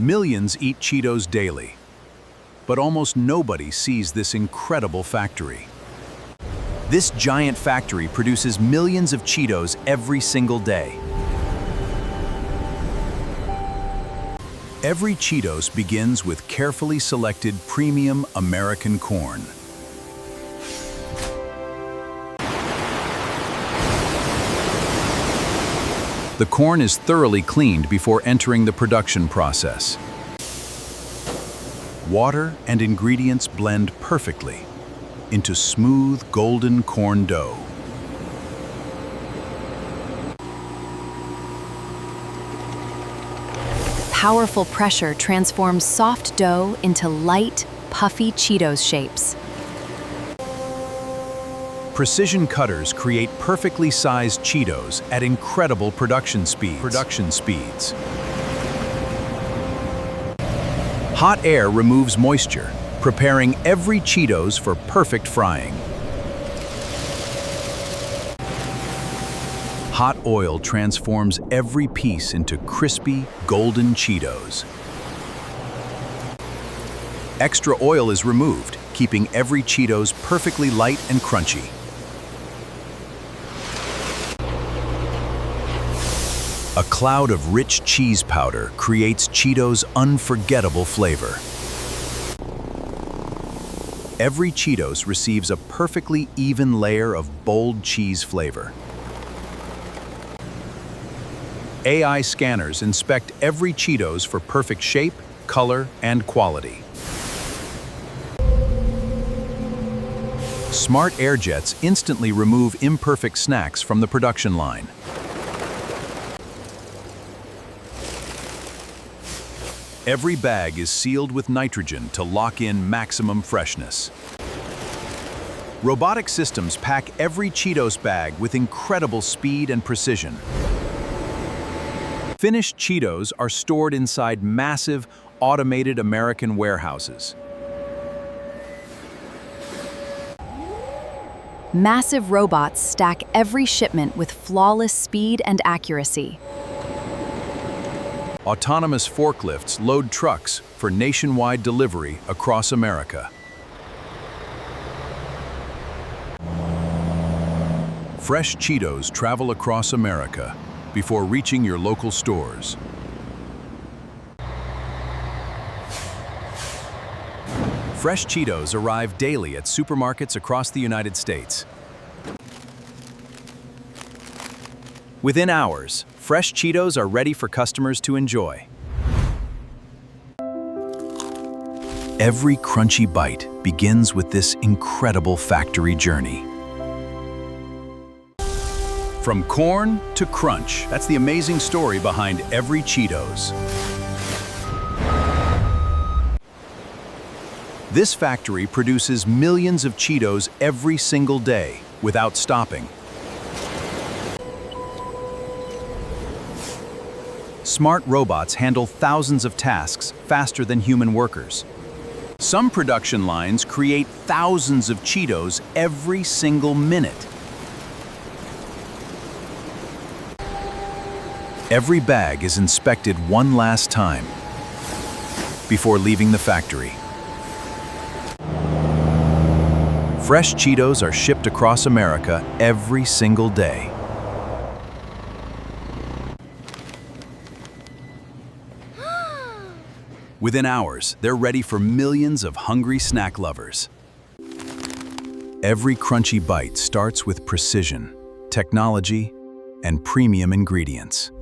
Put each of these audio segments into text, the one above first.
Millions eat Cheetos daily, but almost nobody sees this incredible factory. This giant factory produces millions of Cheetos every single day. Every Cheetos begins with carefully selected premium American corn. The corn is thoroughly cleaned before entering the production process. Water and ingredients blend perfectly into smooth, golden corn dough. Powerful pressure transforms soft dough into light, puffy Cheetos shapes. Precision cutters create perfectly sized Cheetos at incredible production speeds. Hot air removes moisture, preparing every Cheetos for perfect frying. Hot oil transforms every piece into crispy, golden Cheetos. Extra oil is removed, keeping every Cheetos perfectly light and crunchy. A cloud of rich cheese powder creates Cheetos' unforgettable flavor. Every Cheetos receives a perfectly even layer of bold cheese flavor. AI scanners inspect every Cheetos for perfect shape, color, and quality. Smart air jets instantly remove imperfect snacks from the production line. Every bag is sealed with nitrogen to lock in maximum freshness. Robotic systems pack every Cheetos bag with incredible speed and precision. Finished Cheetos are stored inside massive, automated American warehouses. Massive robots stack every shipment with flawless speed and accuracy. Autonomous forklifts load trucks for nationwide delivery across America. Fresh Cheetos travel across America before reaching your local stores. Fresh Cheetos arrive daily at supermarkets across the United States. Within hours, fresh Cheetos are ready for customers to enjoy. Every crunchy bite begins with this incredible factory journey. From corn to crunch, that's the amazing story behind every Cheetos. This factory produces millions of Cheetos every single day without stopping. Smart robots handle thousands of tasks faster than human workers. Some production lines create thousands of Cheetos every single minute. Every bag is inspected one last time before leaving the factory. Fresh Cheetos are shipped across America every single day. Within hours, they're ready for millions of hungry snack lovers. Every crunchy bite starts with precision, technology, and premium ingredients.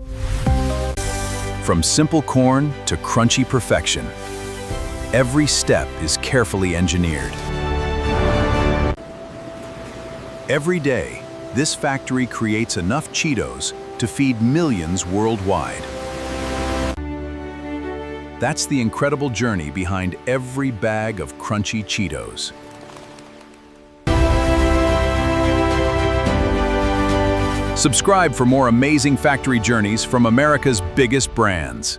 From simple corn to crunchy perfection, every step is carefully engineered. Every day, this factory creates enough Cheetos to feed millions worldwide. That's the incredible journey behind every bag of crunchy Cheetos. Subscribe for more amazing factory journeys from America's biggest brands.